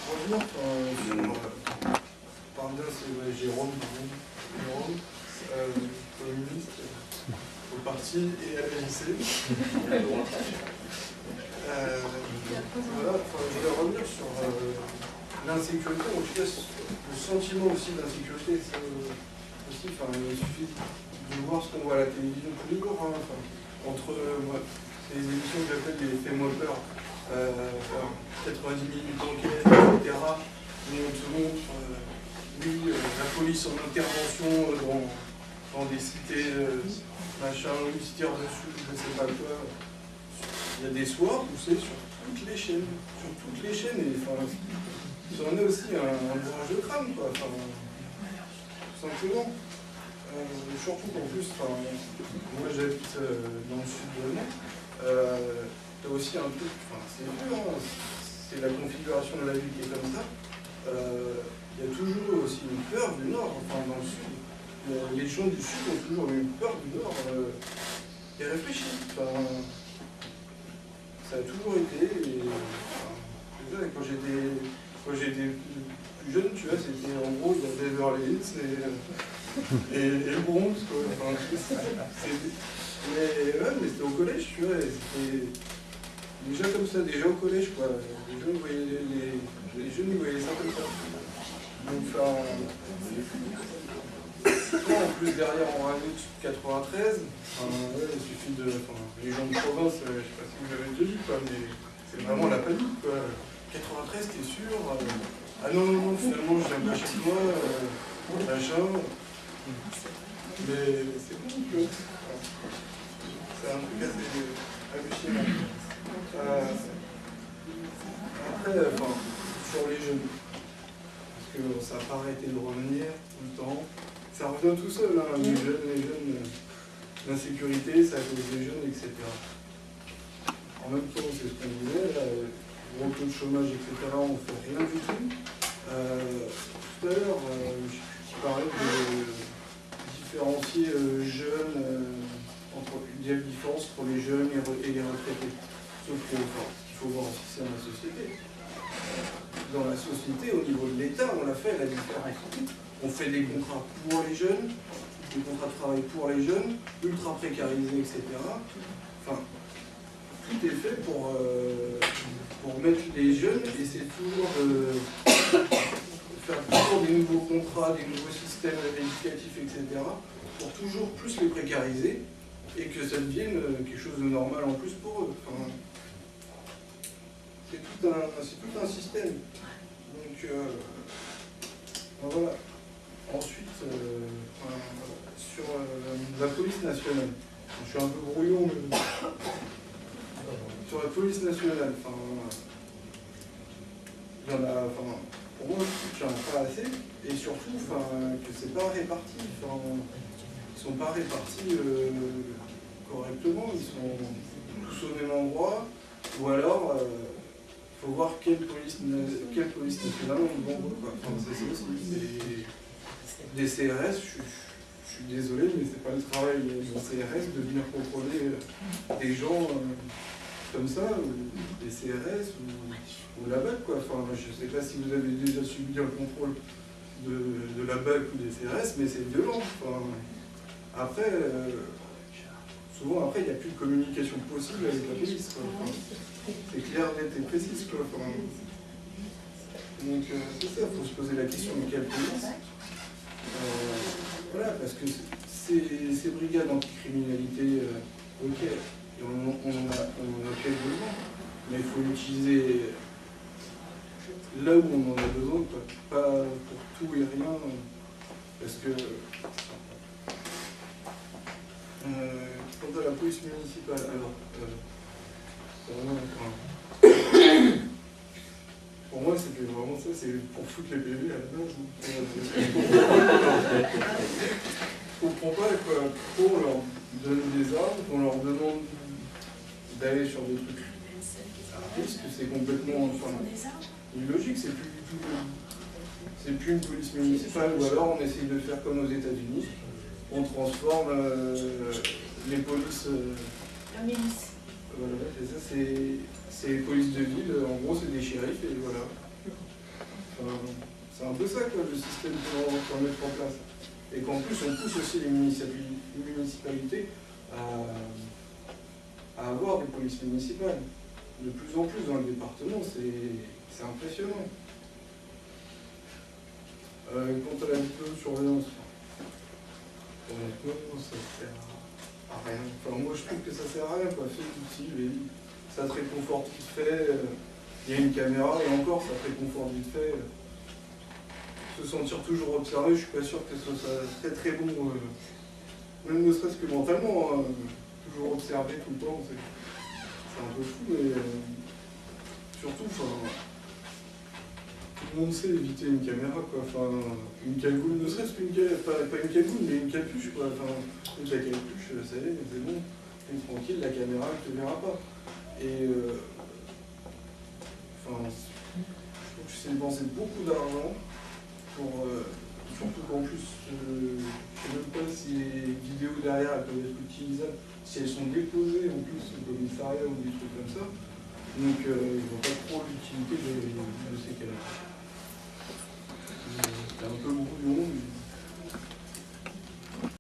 revenir sur Pardin, c'est Jérôme, communiste, au parti et à la lycée. Voilà, je voulais revenir sur l'insécurité, en tout cas le sentiment aussi d'insécurité. Aussi, il suffit de voir ce qu'on voit à la télévision tous les jours. Entre les émissions que j'appelle les Fais-moi peur, 90 minutes d'enquête, etc. Où on te montre la police en intervention dans des cités, machin, où ils se tirent dessus, je ne sais pas quoi. Il y a des soirs où c'est sur toutes les chaînes. Sur toutes les chaînes, et ça en est aussi un bourrage de crâne, quoi. Tout simplement. Surtout qu'en plus, moi j'habite dans le sud de Lyon, t'as aussi un truc, c'est vu, c'est la configuration de la ville qui est comme ça. Il y a toujours aussi une peur du nord, dans le sud. Les gens du sud ont toujours une peur du nord et réfléchis. Ça a toujours été. Quand j'étais plus jeune, tu vois, c'était en gros, il y avait Beverly Hills et le Bronx, quoi. Mais c'était au collège, tu vois, c'était déjà comme ça, déjà au collège, quoi. Les jeunes voyaient ça comme ça. Donc, en plus, derrière, on rajoute 93. Il suffit de. Les gens de province, je ne sais pas si vous l'avez déjà vu, quoi, mais c'est vraiment la panique, quoi. 93, t'es sûr? Ah non, finalement, je viens pas chez toi, machin. Mais c'est bon, quoi. C'est un truc assez hallucinant. Après, sur les jeunes, parce que ça n'a pas arrêté de revenir tout le temps. Ça revient tout seul, les jeunes, l'insécurité, ça cause des jeunes, etc. En même temps, c'est ce qu'on disait, gros taux de chômage, etc., on ne fait rien du tout. Tout à l'heure, je parlais de différencier jeunes, il y a une différence entre les jeunes et les retraités. Sauf qu'il faut voir aussi c'est dans la société. Dans la société, au niveau de l'État, on l'a fait la différence. On fait des contrats pour les jeunes, des contrats de travail pour les jeunes, ultra précarisés, etc. Tout est fait pour mettre les jeunes, et c'est toujours faire toujours des nouveaux contrats, des nouveaux systèmes éducatifs, etc. pour toujours plus les précariser et que ça devienne quelque chose de normal en plus pour eux. C'est tout un système. Donc voilà. Ensuite, sur la police nationale. Je suis un peu brouillon, mais sur la police nationale, il y en a, pour moi, il n'y en a pas assez, et surtout que c'est pas réparti. Ils sont pas répartis correctement, ils sont tous au même endroit, ou alors il faut voir quelle police nationale on veut, quoi. C'est aussi des CRS, je suis désolé, mais c'est pas le travail d'un CRS de venir contrôler des gens comme ça, ou des CRS ou la BAC, quoi. Je ne sais pas si vous avez déjà subi un contrôle de la BAC ou des CRS, mais c'est violent. Après, souvent, il n'y a plus de communication possible avec la police, quoi. C'est clair, net et précis, quoi. Donc, c'est ça, il faut se poser la question de quelle police. Voilà, parce que ces brigades anticriminalité, ok, on en a peut-être besoin, mais il faut l'utiliser là où on en a besoin, pas pour tout et rien, parce que quant à la police municipale, alors, pour moi, c'était vraiment ça, c'est pour foutre les bébés à la base. Je comprends pas, quoi. On leur donne des armes, on leur demande d'aller sur des trucs à risque, c'est complètement illogique, c'est plus une police municipale, ou alors on essaye de faire comme aux États-Unis, on transforme les polices. La milice. Voilà, c'est ça, c'est les polices de ville, en gros c'est des shérifs et voilà. Enfin, c'est un peu ça, quoi, le système qu'on va mettre en place. Et qu'en plus, on pousse aussi les municipalités à avoir des polices municipales. De plus en plus dans le département, c'est impressionnant. Quant à la vidéosurveillance, honnêtement, ça sert à rien. Enfin, moi, je trouve que ça sert à rien, quoi. C'est utile, et ça te réconforte vite fait. Il y a une caméra, et encore, ça te réconforte vite fait. Se sentir toujours observé, je suis pas sûr que ce soit très très bon, même ne serait-ce que mentalement, hein. Toujours observé tout le temps, c'est un peu fou, mais surtout, tout le monde sait éviter une caméra, quoi. Enfin, une cagoule, ne serait-ce qu'une cagoule, pas une cagoule, mais une capuche, quoi. Enfin, la capuche, ça y est, c'est bon, t'es tranquille, la caméra ne te verra pas. Et enfin, je trouve que c'est dépenser beaucoup d'argent pour, surtout qu'en plus, je ne sais même pas si les vidéos derrière elles peuvent être utilisables, si elles sont déposées en plus au commissariat ou des trucs comme ça. Donc je ne vois pas trop l'utilité